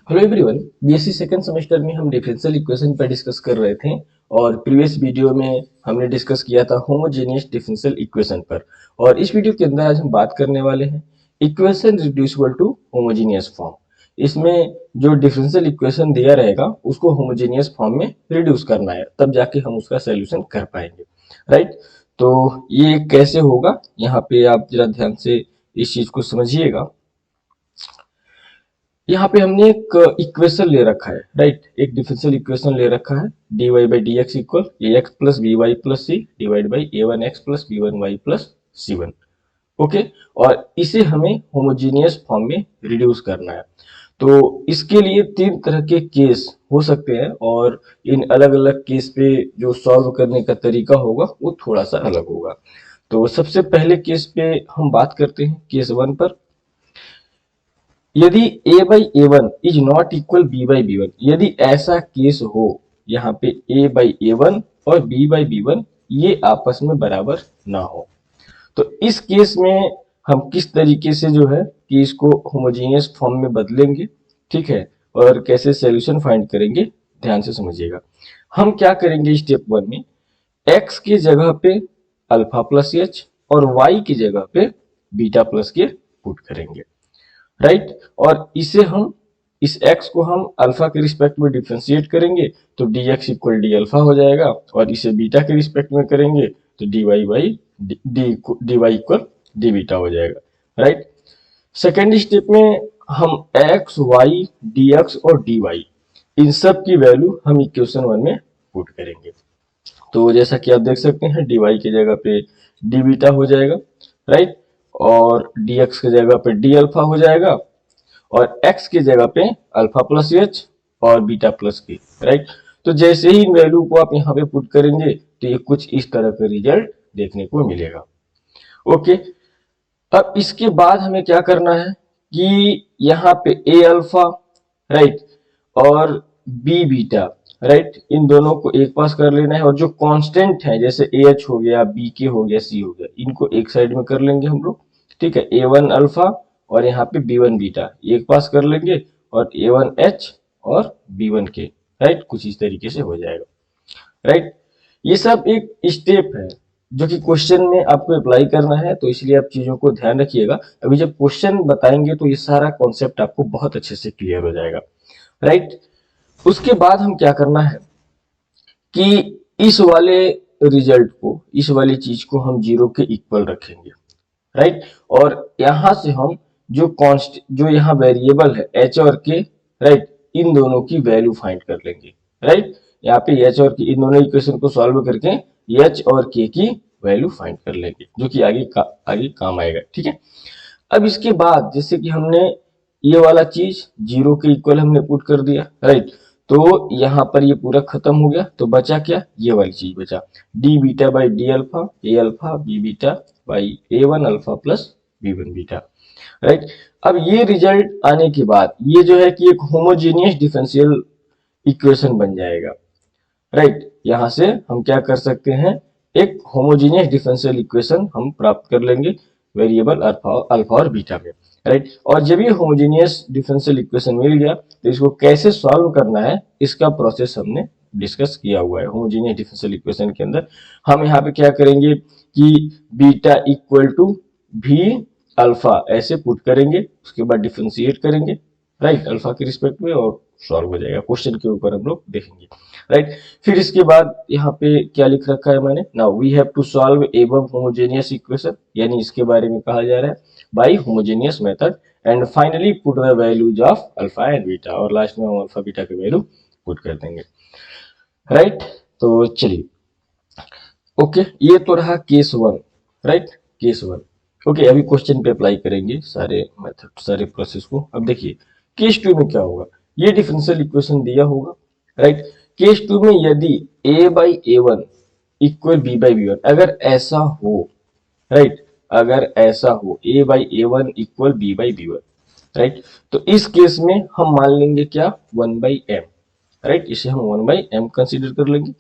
Hello everyone. BSc second semester में हम differential equation पर डिस्कस कर रहे थे और प्रीवियस वीडियो में हमने डिस्कस किया था होमोजेनियस डिफरेंशियल इक्वेशन पर। और इस वीडियो के अंदर आज हम बात करने वाले हैं equation reducible to homogeneous form. इसमें जो डिफरेंशियल इक्वेशन दिया रहेगा उसको होमोजेनियस फॉर्म में रिड्यूस करना है, तब जाके हम उसका सोल्यूशन कर पाएंगे। राइट, तो ये कैसे होगा, यहाँ पे आप जरा ध्यान से इस चीज को समझिएगा। यहाँ पे हमने एक इक्वेशन ले रखा है, राइट, एक डिफरेंशियल इक्वेशन ले रखा है। dy by d x equal a x plus b y plus c divide by a one x plus b one y plus c one. Okay, और इसे हमें होमोजीनियस फॉर्म में रिड्यूस करना है। तो इसके लिए तीन तरह के केस हो सकते हैं और इन अलग अलग केस पे जो सॉल्व करने का तरीका होगा वो थोड़ा सा अलग होगा। तो सबसे पहले केस पे हम बात करते हैं, केस वन पर। यदि a by a one is not equal b by b one, यदि ऐसा केस हो यहाँ पे a बाई ए वन और b बाई बी वन ये आपस में बराबर ना हो, तो इस केस में हम किस तरीके से जो है कि इसको होमोजेनियस फॉर्म में बदलेंगे, ठीक है, और कैसे सॉल्यूशन फाइंड करेंगे, ध्यान से समझिएगा। हम क्या करेंगे स्टेप वन में, x की जगह पे अल्फा प्लस एच और y की जगह पे बीटा प्लस के पुट करेंगे। राइट, और इसे हम इस x को हम अल्फा के रिस्पेक्ट में डिफरेंशिएट करेंगे तो dx इक्वल डी अल्फा हो जाएगा, और इसे बीटा के रिस्पेक्ट में करेंगे तो dy by d y equal d beta हो जाएगा। राइट, सेकेंड स्टेप में हम x y dx और dy इन सब की वैल्यू हम इक्वेशन वन में पुट करेंगे। तो जैसा कि आप देख सकते हैं dy की जगह पे डी बीटा हो जाएगा, राइट, और dx की जगह पे डी अल्फा हो जाएगा, और x की जगह पे अल्फा प्लस एच और बीटा प्लस के। राइट, तो जैसे ही इन वैल्यू को आप यहाँ पे पुट करेंगे तो ये कुछ इस तरह का रिजल्ट देखने को मिलेगा। ओके, अब इसके बाद हमें क्या करना है कि यहाँ पे a अल्फा, राइट, और b बीटा, राइट, इन दोनों को एक पास कर लेना है, और जो कांस्टेंट है जैसे एच हो गया, बी के हो गया, सी हो गया, इनको एक साइड में कर लेंगे हम लोग। ठीक है, ए वन अल्फा और यहाँ पे बी वन बीटा एक पास कर लेंगे, और ए वन एच और बी वन के, राइट, कुछ इस तरीके से हो जाएगा। राइट, ये सब एक स्टेप है जो कि क्वेश्चन में आपको अप्लाई करना है, तो इसलिए आप चीजों को ध्यान रखिएगा। अभी जब क्वेश्चन बताएंगे तो ये सारा कॉन्सेप्ट आपको बहुत अच्छे से क्लियर हो जाएगा। राइट, उसके बाद हम क्या करना है कि इस वाले रिजल्ट को, इस वाली चीज को हम जीरो के इक्वल रखेंगे। राइट, और यहां से हम जो यहाँ वेरिएबल है एच और के, राइट, इन दोनों की वैल्यू फाइंड कर लेंगे। राइट, यहाँ पे एच और के इन दोनों इक्वेशन को सॉल्व करके एच और के की वैल्यू फाइंड कर लेंगे, जो कि आगे काम आएगा। ठीक है, अब इसके बाद जैसे कि हमने ये वाला चीज जीरो के इक्वल हमने पुट कर दिया, राइट, तो यहाँ पर ये पूरा खत्म हो गया, तो बचा क्या, ये वाली चीज बचा, d beta by d alpha a alpha b beta by a one alpha plus b one beta. Right, अब ये रिजल्ट आने के बाद ये जो है कि एक होमोजेनियस डिफरेंशियल इक्वेशन बन जाएगा। राइट, यहां से हम क्या कर सकते हैं, एक होमोजेनियस डिफरेंशियल इक्वेशन हम प्राप्त कर लेंगे वेरिएबल अल्फा और बीटा में। राइट, और जब ये होमोजेनियस डिफरेंशियल इक्वेशन मिल गया तो इसको कैसे सॉल्व करना है इसका प्रोसेस हमने डिस्कस किया हुआ है। होमोजेनियस डिफरेंशियल इक्वेशन के अंदर हम यहाँ पे क्या करेंगे कि बीटा इक्वल टू भी अल्फा ऐसे पुट करेंगे, उसके बाद डिफरेंशिएट करेंगे, राइट, अल्फा के रिस्पेक्ट में, और सॉल्व हो जाएगा। क्वेश्चन के ऊपर हम लोग देखेंगे। राइट, फिर इसके बाद यहाँ पे क्या लिख रखा है मैंने, now we have to solve above homogeneous equation, यानी इसके बारे में कहा जा रहा है by homogeneous method, and finally put the values of alpha and beta, और लास्ट में हम अल्फा बीटा की वैल्यू पुट कर देंगे। राइट, तो चलिए, ओके, ये तो रहा case one. Right, case one. Okay, अभी क्वेश्चन पे अप्लाई करेंगे सारे मेथड, सारे प्रोसेस को। अब देखिए केस टू में क्या होगा, ये डिफरेंशियल इक्वेशन दिया होगा। राइट, केस टू में यदि a by a one equal b by b one, अगर ऐसा हो, राइट, अगर ऐसा हो a by a one equal b by b one, right, तो इस केस में हम मान लेंगे क्या, वन बाई एम। राइट, इसे हम वन बाई एम कंसिडर कर लेंगे।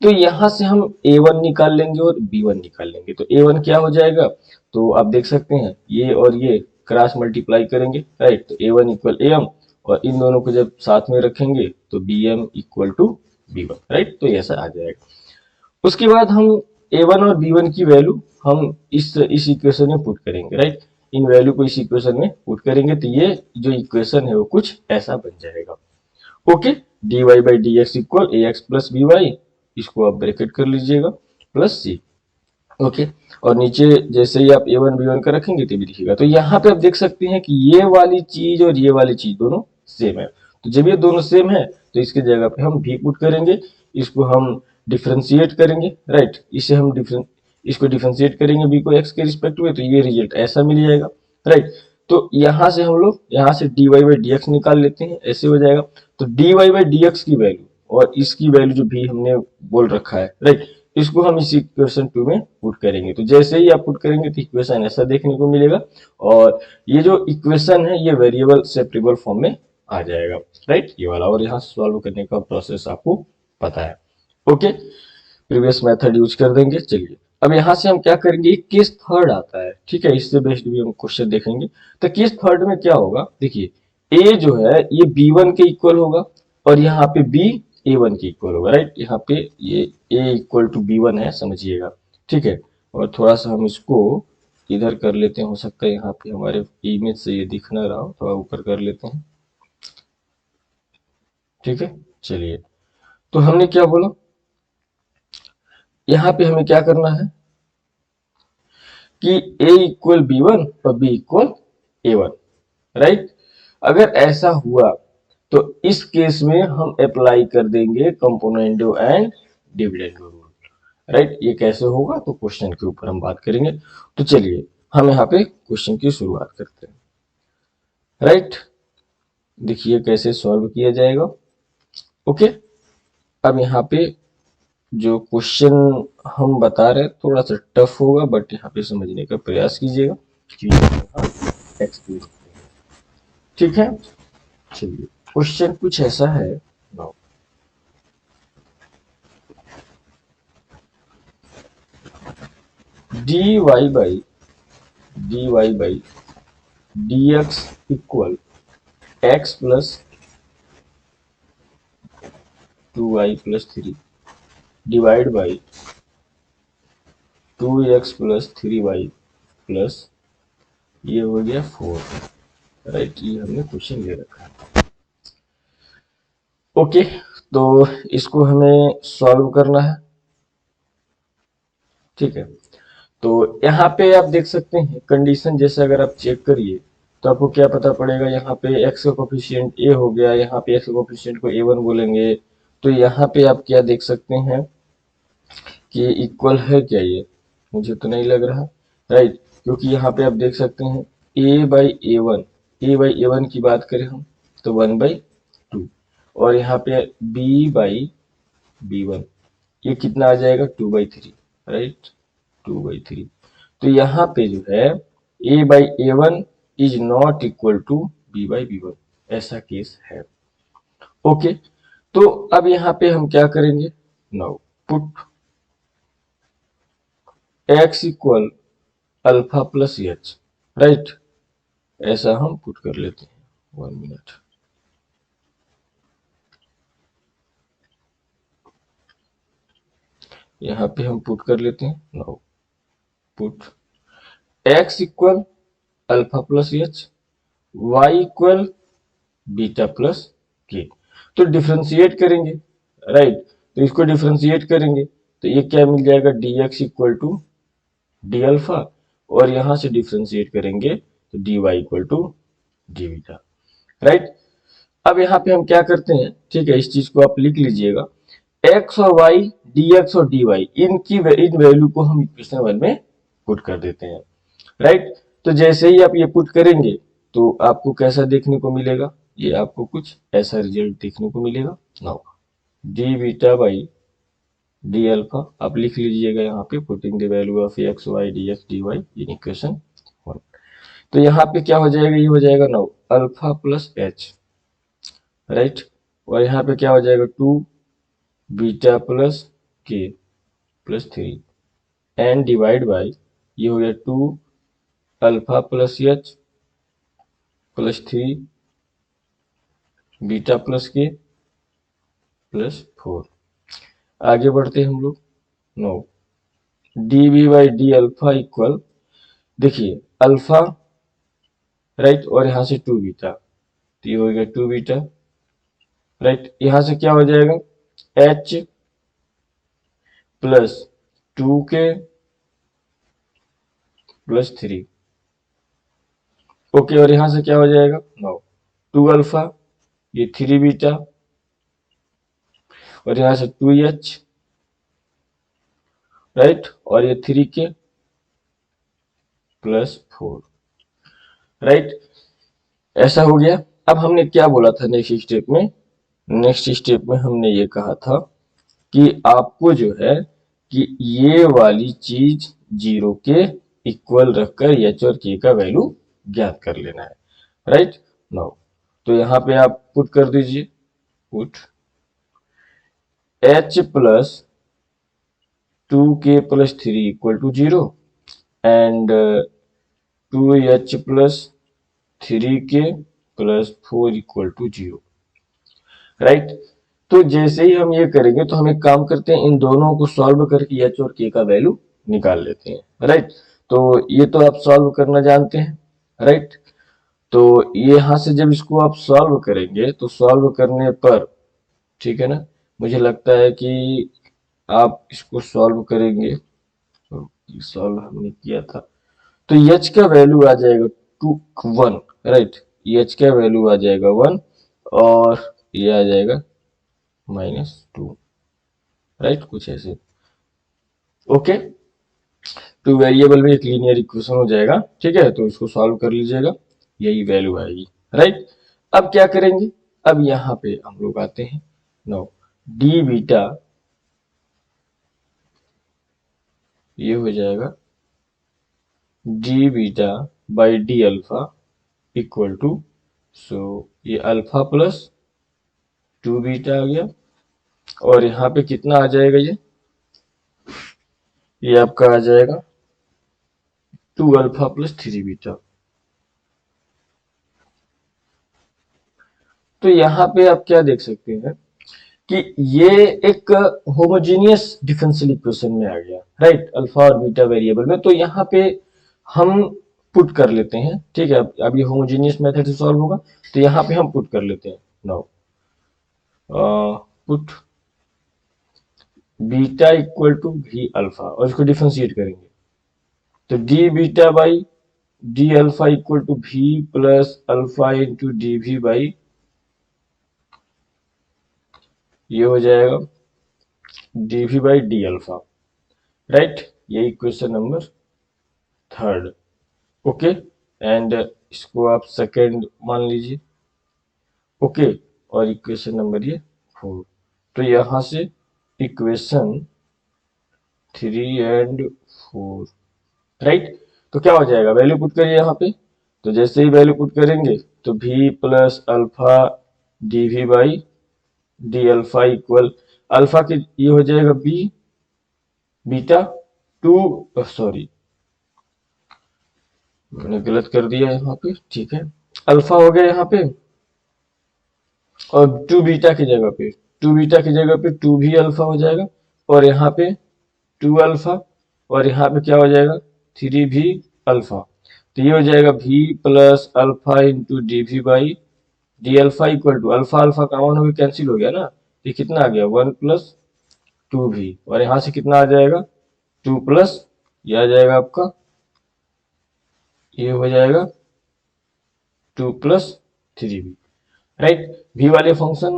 तो यहां से हम a1 निकाल लेंगे और b1 निकाल लेंगे, तो a1 क्या हो जाएगा, तो आप देख सकते हैं ये और ये क्रॉस मल्टीप्लाई करेंगे, राइट, तो a1 इक्वल am और इन दोनों को जब साथ में रखेंगे तो b m equal to b one, right. तो ऐसा आ जाएगा। उसके बाद हम a1 और b1 की वैल्यू हम इस इक्वेशन में पुट करेंगे, राइट। इन वैल्यू को इस इक्वेशन में पुट करेंगे तो ये जो इक्वेशन है वो कुछ ऐसा बन जाएगा। Okay, dy by d x equal a x plus b y, इसको आप ब्रैकेट कर लीजिएगा, प्लस सी। ओके, और नीचे जैसे ही आप a1 b1 का रखेंगे तो भी दिखेगा। तो यहाँ पे आप देख सकते हैं कि ये वाली चीज और ये वाली चीज दोनों सेम है। तो जब ये दोनों सेम है तो इसके जगह पे हम भी पुट करेंगे, इसको हम डिफ्रेंशिएट करेंगे, राइट। इसे हम इसको डिफ्रेंशिएट करेंगे b को x के रिस्पेक्ट में, तो ये रिजल्ट ऐसा मिल जाएगा, राइट। तो यहाँ से हम लोग यहाँ से dy बाई डी एक्स निकाल लेते हैं, ऐसे हो जाएगा। तो dy बाई डी एक्स की वैल्यू और इसकी वैल्यू जो भी हमने बोल रखा है, राइट, इसको हम इस इक्वेशन 2 में पुट करेंगे। तो जैसे ही आप पुट करेंगे तो इक्वेशन ऐसा देखने को मिलेगा, और ये जो इक्वेशन है ये वेरिएबल सेपरेबल फॉर्म में आ जाएगा, राइट, ये वाला। और यहाँ सॉल्व करने का प्रोसेस आपको पता है। ओके, प्रीवियस मेथड यूज कर देंगे। चलिए अब यहाँ से हम क्या करेंगे, एक केस थर्ड आता है, ठीक है, इससे बेस्ड भी हम क्वेश्चन देखेंगे। तो केस थर्ड में क्या होगा, देखिए a जो है ये b1 के इक्वल होगा और यहाँ पे b a1 के इक्वल होगा, राइट। यहाँ पे ये a इक्वल टू b1 है, समझिएगा, ठीक है। और थोड़ा सा हम इसको इधर कर लेते हैं, हो सकता है यहाँ पे हमारे इमेज से ये दिख ना रहा हो, थोड़ा ऊपर कर लेते हैं, ठीक है। चलिए, तो हमने क्या बोला, यहाँ पे हमें क्या करना है कि a इक्वल बी वन और b इक्वल a1, राइट। अगर ऐसा हुआ तो इस केस में हम अप्लाई कर देंगे componendo and dividendo rule, right. ये कैसे होगा तो क्वेश्चन के ऊपर हम बात करेंगे। तो चलिए हम यहाँ पे क्वेश्चन की शुरुआत करते हैं, राइट। देखिए कैसे सॉल्व किया जाएगा। ओके, अब यहाँ पे जो क्वेश्चन हम बता रहे हैं थोड़ा सा टफ होगा, बट यहाँ पे समझने का प्रयास कीजिएगा, एक्सप्लेन, ठीक है। चलिए क्वेश्चन कुछ ऐसा है, now dy by dx equal x plus 2y plus 3 divide by 2x plus 3y plus ये हो गया 4, राइट। ये हमने क्वेश्चन ले रखा है। ओके, तो इसको हमें सॉल्व करना है, ठीक है। तो यहाँ पे आप देख सकते हैं कंडीशन जैसे अगर आप चेक करिए तो आपको क्या पता पड़ेगा, यहाँ पे x का कोफिशिएंट a हो गया, यहाँ पे x का कोफिशिएंट को a1 बोलेंगे। तो यहाँ पे आप क्या देख सकते हैं कि इक्वल है क्या, ये मुझे तो नहीं लग रहा, राइट। क्योंकि यहाँ पे आप देख सकते हैं a बाई ए वन की बात करें हम तो 1/2, और यहाँ पे b बाई b1 ये कितना आ जाएगा 2/3, राइट, 2/3। तो यहाँ पे जो है a by a1 is not equal to b by b1, ऐसा केस है। ओके, तो अब यहाँ पे हम क्या करेंगे, now put x equal alpha plus h, right, ऐसा हम पुट कर लेते हैं। 1 मिनट, यहाँ पे हम पुट कर लेते हैं, now put x equal alpha plus H, y equal beta plus के। तो डिफ्रेंशिएट करेंगे, राइट। तो इसको डिफ्रेंशिएट करेंगे तो ये क्या मिल जाएगा, dx equal to d alpha, और यहां से डिफ्रेंशिएट करेंगे तो dy equal to d beta, right. अब यहाँ पे हम क्या करते हैं, ठीक है, इस चीज को आप लिख लीजिएगा, x और y, dx और dy इन वैल्यू को हम इक्वेशन 1 में पुट कर देते हैं, राइट। तो जैसे ही आप ये पुट करेंगे तो आपको कैसा देखने को मिलेगा, ये आपको कुछ ऐसा रिजल्ट देखने को मिलेगा। Now d beta by d alpha आप लिख लीजिएगा यहाँ पे, putting the value of x y d x d y in equation 1। तो यहाँ पे क्या हो जाएगा, ये हो जाएगा now alpha plus h, right, और यहाँ पे क्या हो जाएगा 2 beta plus k plus 3 and divide by ये हो गया 2 alpha plus h plus 3 beta plus k plus 4। आगे बढ़ते हैं हम लोग। No, d b by d alpha equal, देखिए अल्फा राइट, और यहां से 2 बीटा, तो ये हो गया 2 बीटा राइट। यहां से क्या हो जाएगा, एच प्लस 2 के प्लस 3। ओके, और यहां से क्या हो जाएगा, नो 2 अल्फा, ये 3 बीटा, और यहां से 2h राइट, और ये 3 के प्लस 4 राइट। ऐसा हो गया। अब हमने क्या बोला था नेक्स्ट स्टेप में, नेक्स्ट स्टेप में हमने ये कहा था कि आपको जो है कि ये वाली चीज 0 के इक्वल रखकर एच और के का वैल्यू ज्ञात कर लेना है राइट। नाउ तो यहां पे आप पुट कर दीजिए, put h plus 2k plus 3 equal to 0 and 2h plus 3k plus 4 equal to 0 right. तो जैसे ही हम ये करेंगे तो हम एक काम करते हैं, इन दोनों को सॉल्व करके h और k का वैल्यू निकाल लेते हैं राइट। तो ये तो आप सॉल्व करना जानते हैं राइट। तो ये यहां से जब इसको आप सॉल्व करेंगे तो सॉल्व करने पर, ठीक है ना, मुझे लगता है कि आप इसको सॉल्व करेंगे, तो सॉल्व हमने किया था, तो h का वैल्यू आ जाएगा 1 राइट, h का वैल्यू आ जाएगा 1 और ये आ जाएगा -2 राइट, कुछ ऐसे। ओके, टू वेरिएबल में एक लीनियर इक्वेशन हो जाएगा, ठीक है, तो इसको सॉल्व कर लीजिएगा, यही वैल्यू आएगी राइट। अब क्या करेंगे, अब यहां पे हम लोग आते हैं, नो डी बीटा, ये हो जाएगा d beta by d alpha equal to, so ये अल्फा प्लस 2 बीटा आ गया, और यहां पे कितना आ जाएगा, ये आपका आ जाएगा 2 अल्फा प्लस 3 बीटा। तो यहां पे आप क्या देख सकते हैं कि ये एक होमोजीनियस डिफरेंशियल इक्वेशन में आ गया राइट, अल्फा और बीटा वेरिएबल में। तो यहां पे हम पुट कर लेते हैं, ठीक है, अब ये होमोजीनियस मेथड से सॉल्व होगा, तो यहां पे हम पुट कर लेते हैं। Now put beta equal to भी अल्फा, और इसको डिफरेंशिएट करेंगे, तो d beta by d alpha equal to भी प्लस अल्फा इंटू डी भी बाई, ये हो जाएगा डी भी बाई डी अल्फा राइट, ये इक्वेशन नंबर 3। ओके, एंड इसको आप सेकंड मान लीजिए। ओके, और इक्वेशन नंबर ये 4। तो यहां से इक्वेशन 3 एंड 4 राइट। तो क्या हो जाएगा, वैल्यू पुट करिए यहाँ पे, तो जैसे ही वैल्यू पुट करेंगे तो v plus alpha d v by d alpha equal, alpha के ये हो जाएगा b बीटा 2, सॉरी मैंने गलत कर दिया यहाँ पे, ठीक है, अल्फा हो गया यहाँ पे, और 2 बीटा की जगह पे, 2 बीटा की जगह पे 2 भी अल्फा हो जाएगा, और यहाँ पे 2 अल्फा, और यहाँ पे क्या हो जाएगा 3 भी अल्फा। तो ये हो जाएगा v plus alpha into d v by d alpha equal to, alpha alpha common हो गया, कैंसिल हो गया ना, तो कितना आ गया 1 प्लस 2 भी, और यहाँ से कितना आ जाएगा 2 प्लस, ये आ जाएगा आपका, ये हो जाएगा 2 प्लस 3 भी राइट। भी वाले फंक्शन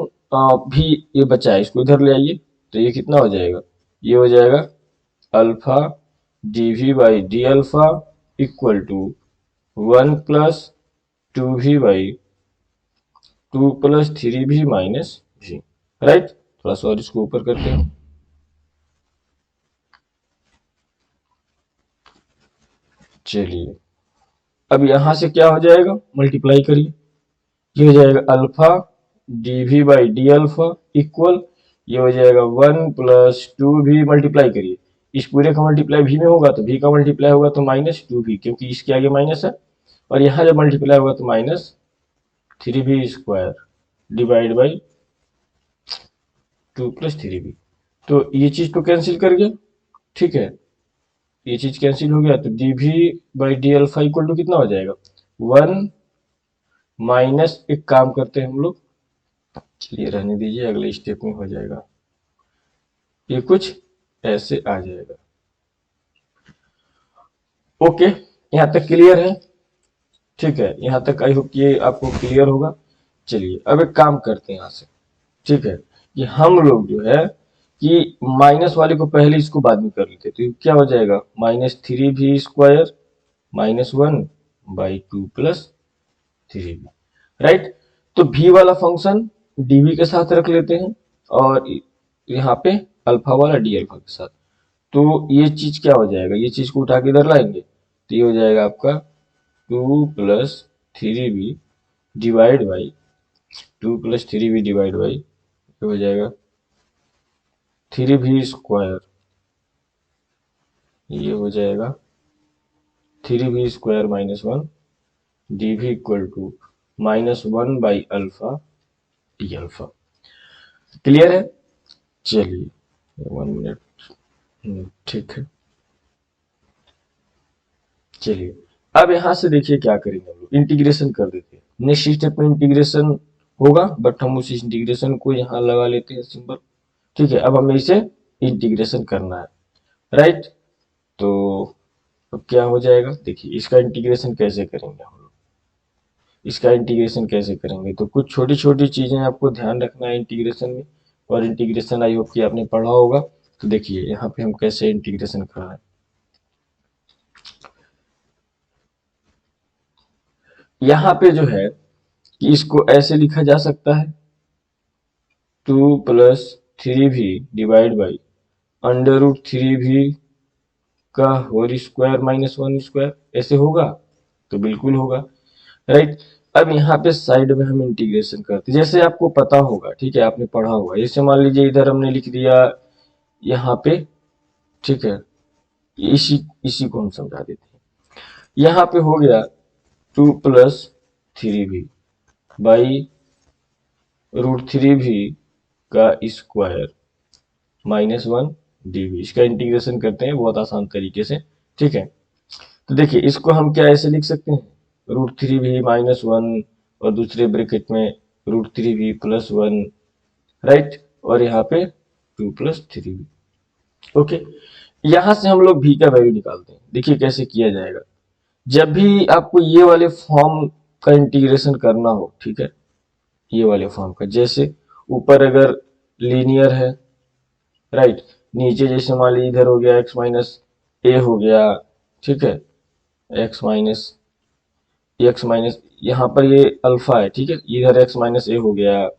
भी ये बचा है, इसको इधर ले आइए, तो ये कितना हो जाएगा, ये हो जाएगा alpha d v by d alpha equal to 1 plus 2 भी बाई 2 प्लस 3 भी माइनस भी राइट। थोड़ा सा और इसको ऊपर करते हैं, चलिए अब यहां से क्या हो जाएगा, मल्टीप्लाई करिए, ये हो जाएगा alpha d v by d alpha equal, ये हो जाएगा 1 प्लस 2 भी, मल्टीप्लाई करिए, इस पूरे का मल्टीप्लाई भी में होगा तो भी का मल्टीप्लाई होगा तो -2 भी, क्योंकि इसके आगे माइनस है, और यहाँ जब मल्टीप्लाई होगा तो -3 भी स्क्वायर डिवाइड बाई 2 + 3b। तो ये चीज तो कैंसिल कर गया, ठीक है, ये चीज कैंसिल हो गया, तो dv/d इक्वल टू कितना हो जाएगा, 1 माइनस, एक काम करते हैं हम लोग, चलिए रहने दीजिए, अगले स्टेप में हो जाएगा, ये कुछ ऐसे आ जाएगा। ओके, यहां तक क्लियर है, ठीक है, यहां तक आई होप ये आपको क्लियर होगा। चलिए अब एक काम करते हैं यहां से, ठीक है, कि हम लोग जो है कि माइनस वाले को पहले, इसको बाद में कर लेते, तो क्या हो जाएगा, -3v² -1/2 + 3v, राइट। तो v वाला फंक्शन dv के साथ रख लेते हैं, और यहाँ पे अल्फा वाला d अल्फा के साथ। तो ये चीज क्या हो जाएगा, ये चीज को उठा के इधर लाएंगे, तो ये हो जाएगा आपका 2 + 3v divide by 2 + 3v divide by, ये हो जाएगा 3v², ये हो जाएगा 3v² -1 dv equal to -alpha d alpha. Clear है, चलिए 1 मिनट, ठीक है, चलिए अब यहां से देखिए क्या करेंगे, हम लोग इंटीग्रेशन कर देते हैं। नेक्स्ट स्टेप में इंटीग्रेशन होगा, बट हम उस इंटीग्रेशन को यहाँ लगा लेते हैं सिंबल, ठीक है। अब हमें इसे इंटीग्रेशन करना है, राइट। तो अब क्या हो जाएगा, देखिए इसका इंटीग्रेशन कैसे करेंगे हम लोग, इसका इंटीग्रेशन कैसे करेंगे, तो कुछ छोटी छोटी चीजें आपको ध्यान रखना है इंटीग्रेशन में, और इंटीग्रेशन आई होप कि आपने पढ़ा होगा। तो देखिए यहाँ पे हम कैसे इंटीग्रेशन कर रहे हैं, यहाँ पे जो है कि इसको ऐसे लिखा जा सकता है, 2 + 3v डिवाइड बाई √3v का होल स्क्वायर -1², ऐसे होगा, तो बिल्कुल होगा, राइट। अब यहाँ पे साइड में हम इंटीग्रेशन करते हैं, जैसे आपको पता होगा, ठीक है, आपने पढ़ा होगा, जैसे मान लीजिए इधर हमने लिख दिया यहाँ पे, ठीक है, इसी इसी को हम समझा देते हैं, यहाँ पे हो गया 2 + 3v बाई √3v का स्क्वायर -1 dv, इसका इंटीग्रेशन करते हैं बहुत आसान तरीके से, ठीक है। तो देखिए इसको हम क्या ऐसे लिख सकते हैं, √3v -1 और दूसरे ब्रैकेट में √3v + 1, राइट, और यहाँ पे 2 + 3v। ओके, यहां से हम लोग v का वैल्यू निकालते हैं, देखिए कैसे किया जाएगा। जब भी आपको ये वाले फॉर्म का इंटीग्रेशन करना हो, ठीक है, ये वाले फॉर्म का, जैसे ऊपर अगर लीनियर है, राइट, नीचे जैसे मान लीजिए इधर हो गया x - a हो गया, ठीक है, x यहाँ पर ये अल्फा है, ठीक है, इधर x - a हो गया,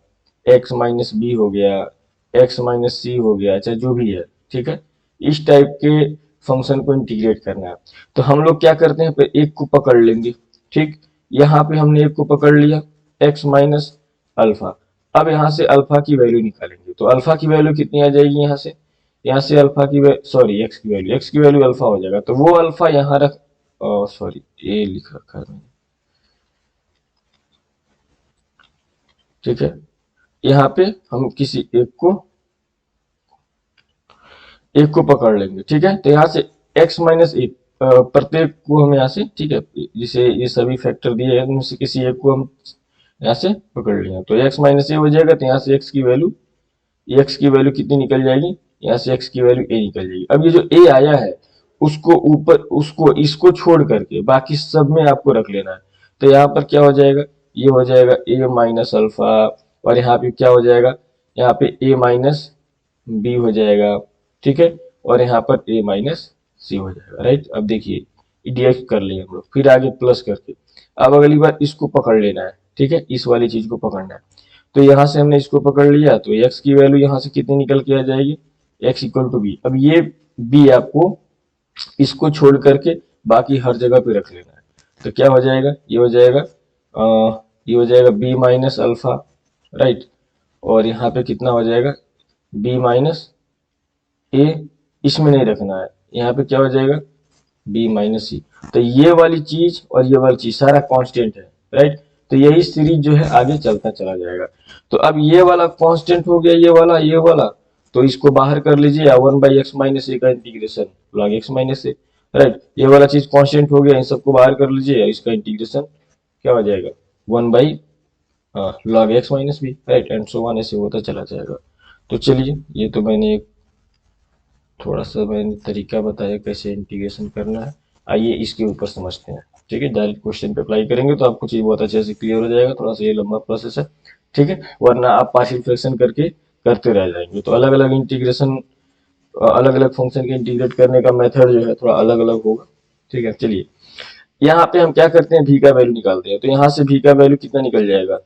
x - b हो गया, x - c हो गया, चाहे जो भी है, ठीक है, इस टाइप के फंक्शन को इंटीग्रेट करना है। तो हम लोग क्या करते हैं, एक को पकड़ लेंगे, ठीक, यहाँ पे हमने एक को पकड़ लिया, x - अल्फा। अब यहाँ से अल्फा की वैल्यू निकालेंगे, तो अल्फा की वैल्यू कितनी आ जाएगी, यहाँ से अल्फा की सॉरी एक्स की वैल्यू अल्फा हो जाएगा, तो वो अल्फा यहाँ रख, सॉरी ए लिख रखा है मैंने, ठीक है, यहाँ पे हम किसी एक को पकड़ लेंगे, ठीक है, तो यहाँ से x - a, प्रत्येक को हम यहाँ से, ठीक है, जिसे ये सभी फैक्टर दिए हैं उनमें से किसी एक को हम यहाँ से पकड़ लिया, तो x - a हो जाएगा, तो यहाँ से x की वैल्यू कितनी निकल जाएगी, यहाँ से x की वैल्यू a निकल जाएगी। अब ये जो a आया है उसको ऊपर, उसको इसको छोड़ करके बाकी सब में आपको रख लेना है, तो यहाँ पर क्या हो जाएगा, ये हो जाएगा a - अल्फा, और यहाँ पे क्या हो जाएगा, यहाँ पे a - b हो जाएगा, ठीक है, और यहाँ पर a - c हो जाएगा, राइट। अब देखिए डीएक्स कर लिए हम लोग, फिर आगे प्लस करके, अब अगली बार इसको पकड़ लेना है, ठीक है, इस वाली चीज को पकड़ना है, तो यहाँ से हमने इसको पकड़ लिया, तो x की वैल्यू यहाँ से कितनी निकल के आ जाएगी, x = b। अब ये b आपको इसको छोड़ करके बाकी हर जगह पे रख लेना है, तो क्या हो जाएगा, ये हो जाएगा ये हो जाएगा b - अल्फा, राइट, और यहाँ पे कितना हो जाएगा b - a, इसमें नहीं रखना है, यहाँ पे क्या हो जाएगा b - c। तो ये वाली चीज और ये वाली चीज सारा कांस्टेंट है, राइट। तो यही सीरीज जो है आगे चलता चला जाएगा। तो अब ये वाला कांस्टेंट हो गया, ये वाला तो इसको बाहर कर लीजिए, या 1/x-a का इंटीग्रेशन log x माइनस ए, राइट। ये वाला चीज कांस्टेंट हो गया, इन सबको बाहर कर लीजिए, इसका इंटीग्रेशन क्या हो जाएगा, 1/log x-b, right, and so on, ऐसे होता चला जाएगा। तो चलिए, ये तो मैंने एक थोड़ा सा मैंने तरीका बताया कैसे इंटीग्रेशन करना है। आइए इसके ऊपर समझते हैं। ठीक है, डायरेक्ट क्वेश्चन पे अप्लाई करेंगे तो आपको चीज बहुत अच्छे से क्लियर हो जाएगा। थोड़ा सा ये लंबा प्रोसेस है, ठीक है, वरना आप पार्शियल फ्रैक्शन करके करते रह जाएंगे। तो अलग अलग इंटीग्रेशन, अलग अलग फंक्शन के इंटीग्रेट करने का मेथड जो है थोड़ा अलग अलग होगा। ठीक है, चलिए यहाँ पे हम क्या करते हैं, भी का वैल्यू निकालते हैं। तो यहाँ से भी का वैल्यू कितना निकल जाएगा,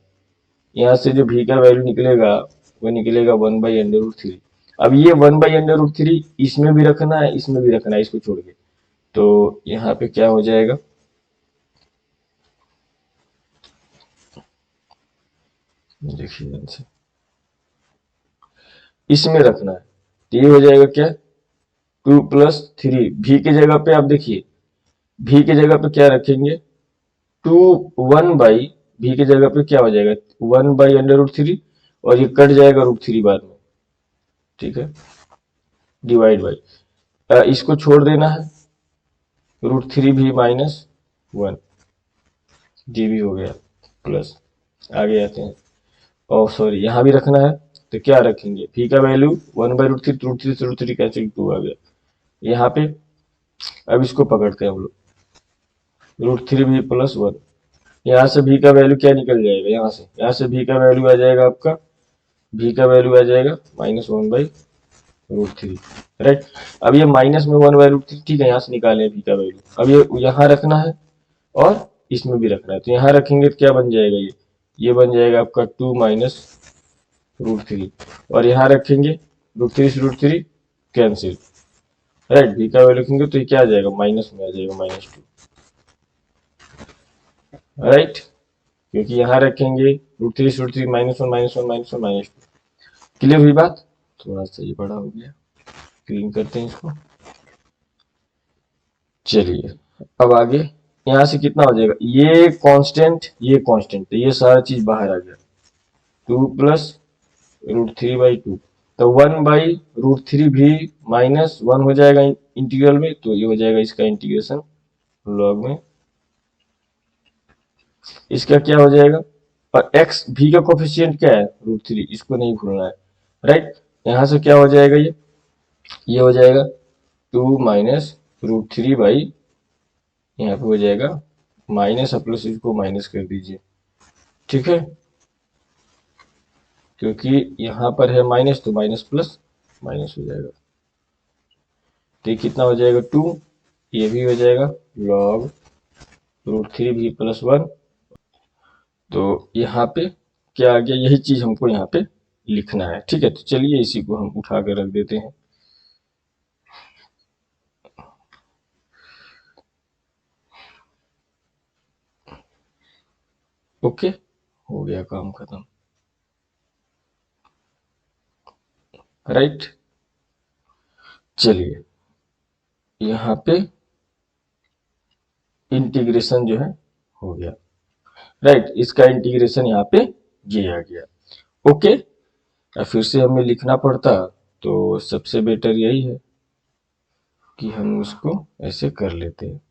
यहाँ से जो भी का वैल्यू निकलेगा वो निकलेगा 1/√3। अब ये 1/√3 इसमें भी रखना है, इसमें भी रखना है, इसको छोड़ के। तो यहाँ पे क्या हो जाएगा, देखिए ध्यान से, इसमें रखना है। तो ये हो जाएगा क्या, 2+3। भी की जगह पे आप देखिए, भी की जगह पे क्या रखेंगे, 1 भी की जगह पे क्या हो जाएगा, 1/√3, और ये कट जाएगा √3 बाद में। ठीक है, डिवाइड बाई, इसको छोड़ देना है, √3 भी -1, जी भी हो गया, प्लस, आगे आते हैं, और सॉरी यहाँ भी रखना है। तो क्या रखेंगे, भी का वैल्यू 1/√3, √3 से √3 कैंसिल, 2 आ गया यहाँ पे। अब इसको पकड़ते हैं हम लोग, √3 भी +1, यहाँ से भी का वैल्यू क्या निकल जाएगा, यहाँ से भी का वैल्यू आ जाएगा आपका, भी का वैल्यू आ जाएगा -1/√3, राइट। अब ये माइनस में 1/√3, ठीक है, यहाँ से निकाले भी का वैल्यू। अब ये यहाँ रखना है और इसमें भी रखना है। तो यहाँ रखेंगे तो क्या बन जाएगा, ये बन जाएगा आपका 2 -√3, और यहाँ रखेंगे √3 से √3 कैंसिल, राइट। भी का वैल्यू रखेंगे तो ये क्या आ जाएगा, माइनस में आ जाएगा, -2, राइट, क्योंकि यहाँ रखेंगे √3 से √3 -1 -1 -1 -2। क्लियर हुई बात, थोड़ा सा ये बड़ा हो गया, क्लीन करते हैं इसको। चलिए अब आगे, यहाँ से कितना हो जाएगा, ये कांस्टेंट, तो ये सारा चीज बाहर आ गया, 2 + √3/2। तो 1/√3 भी -1 हो जाएगा इंटीग्रल में, तो ये हो जाएगा इसका इंटीग्रेशन लॉग में, इसका क्या हो जाएगा, और x भी का कोफिशिएंट क्या है, √3, इसको नहीं भूलना है, राइट। यहाँ से क्या हो जाएगा, ये हो जाएगा 2 -√3/, यहाँ पे हो जाएगा माइनस, प्लस इसको माइनस कर दीजिए, ठीक है, क्योंकि यहाँ पर है माइनस, तो माइनस प्लस माइनस हो जाएगा। तो ये कितना हो जाएगा, 2, ये भी हो जाएगा log √3 भी +1। तो यहाँ पे क्या आ गया, यही चीज हमको यहाँ पे लिखना है, ठीक है। तो चलिए इसी को हम उठा कर रख देते हैं। ओके, हो गया काम खत्म, राइट। चलिए यहाँ पे इंटीग्रेशन जो है हो गया, राइट, इसका इंटीग्रेशन यहाँ पे ये आ गया। ओके, फिर से हमें लिखना पड़ता, तो सबसे बेटर यही है कि हम उसको ऐसे कर लेते हैं।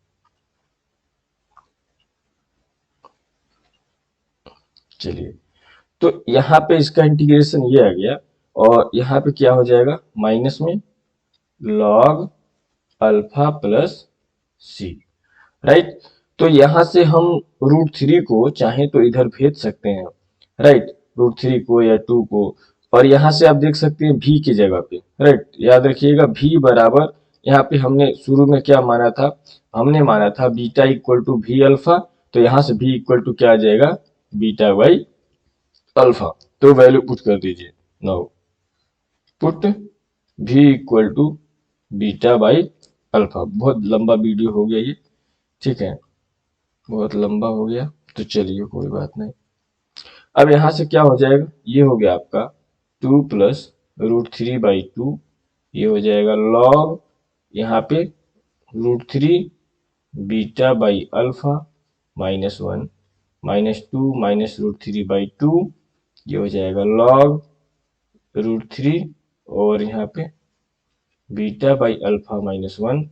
चलिए, तो यहाँ पे इसका इंटीग्रेशन ये आ गया, और यहाँ पे क्या हो जाएगा, माइनस में log अल्फा प्लस सी, राइट। तो यहाँ से हम √3 को चाहे तो इधर भेज सकते हैं, राइट, √3 को या 2 को, और यहाँ से आप देख सकते हैं भी की जगह पे, राइट। याद रखिएगा भी बराबर, यहाँ पे हमने शुरू में क्या माना था, हमने माना था बीटा इक्वल टू भी अल्फा। तो यहाँ से भी इक्वल टू क्या आ जाएगा, बीटा बाई अल्फा। तो वैल्यू पुट कर दीजिए, नाउ पुट भी equal to beta by alpha. बहुत लंबा वीडियो हो गया ये, ठीक है, बहुत लंबा हो गया, तो चलिए कोई बात नहीं। अब यहाँ से क्या हो जाएगा, ये हो गया आपका 2 + √3/2, ये हो जाएगा log, यहाँ पे √3 बीटा बाई अल्फा -1, -2 माइनस √3/2, ये हो जाएगा log √3 और यहाँ पे बीटा बाई अल्फा -1,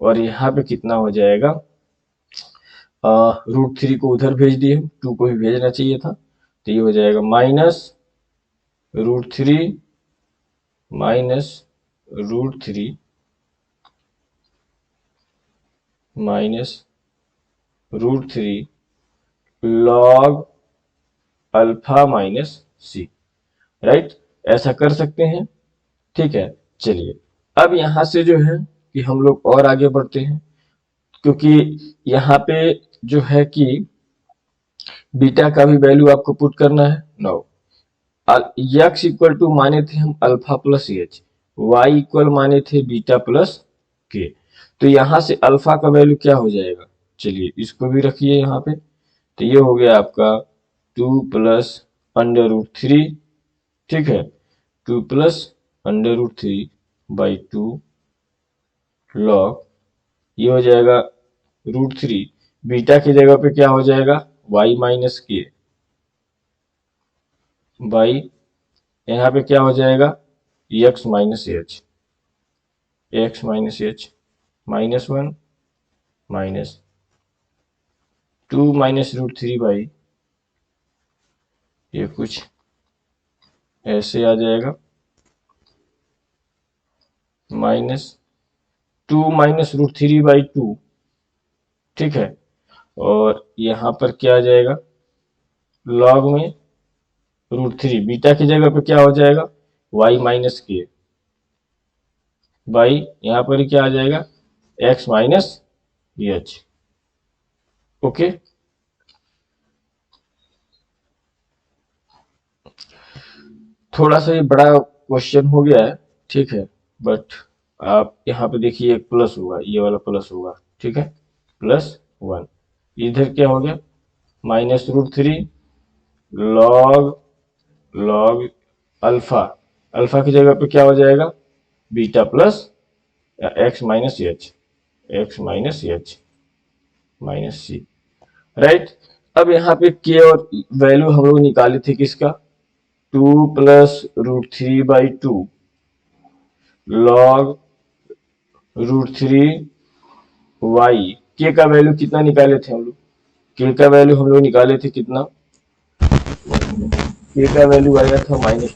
और यहाँ पे कितना हो जाएगा, √3 को उधर भेज दिए, 2 को भी भेजना चाहिए था, तो ये हो जाएगा -√3 minus √3 minus √3 log alpha -c, right, ऐसा कर सकते हैं। ठीक है, चलिए अब यहां से जो है कि हम लोग और आगे बढ़ते हैं, क्योंकि यहाँ पे जो है कि बीटा का भी वैल्यू आपको पुट करना है। नो, x इक्वल टू माने थे हम alpha plus h, y equal माने थे बीटा प्लस के, तो यहां से अल्फा का वैल्यू क्या हो जाएगा, चलिए इसको भी रखिए यहाँ पे, तो ये हो गया आपका 2 प्लस √3, ठीक है, 2 प्लस √3/2 लॉग, ये हो जाएगा √3, बीटा की जगह पे क्या हो जाएगा y माइनस के, बाई यहाँ पे क्या हो जाएगा x minus H, -1 minus 2 minus √3/, ये कुछ ऐसे आ जाएगा, -2 माइनस √3/2, ठीक है, और यहाँ पर क्या आ जाएगा लॉग में √3, बीटा की जगह पे क्या हो जाएगा y माइनस के, बाई यहाँ पर क्या आ जाएगा x माइनस एच। ओके, थोड़ा सा ये बड़ा क्वेश्चन हो गया है, ठीक है, बट आप यहाँ पे देखिए एक प्लस होगा, ये वाला प्लस होगा, ठीक है, +1, इधर क्या हो गया -√3 लॉग अल्फा, अल्फा की जगह पे क्या हो जाएगा बीटा प्लस x माइनस सी, राइट। अब यहाँ पे k और वैल्यू हम लोग निकाले थे किसका, 2 प्लस √3/2 लॉग √3y, k का वैल्यू कितना निकाले थे हम लोग, k का वैल्यू हम लोग निकाले थे कितना, k का वैल्यू आया था -2,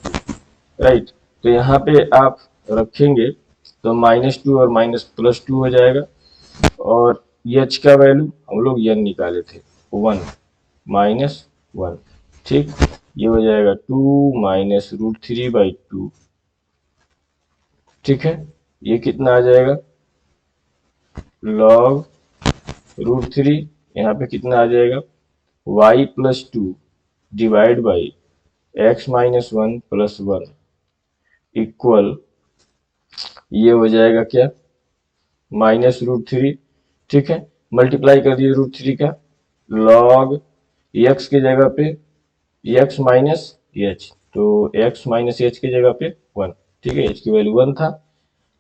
राइट, तो यहाँ पे आप रखेंगे तो -2 और +2 हो जाएगा, और h का वैल्यू हम लोग n निकाले थे 1 -1, ठीक, ये हो जाएगा 2 माइनस √3/2, ठीक है, ये कितना आ जाएगा log √3, यहाँ पे कितना आ जाएगा y plus 2 divide by x minus 1 plus 1 equal, ये हो जाएगा क्या -√3, ठीक है, मल्टीप्लाई कर दिए √3 का, log x की जगह पे x माइनस एच, तो x माइनस एच की जगह पे 1, ठीक है, h की वैल्यू 1 था,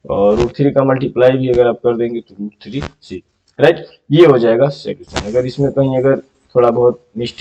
और √3 का मल्टीप्लाई भी अगर आप कर देंगे तो √3c, राइट, ये हो जाएगा सॉल्यूशन। अगर इसमें कहीं अगर थोड़ा बहुत मिस्टेक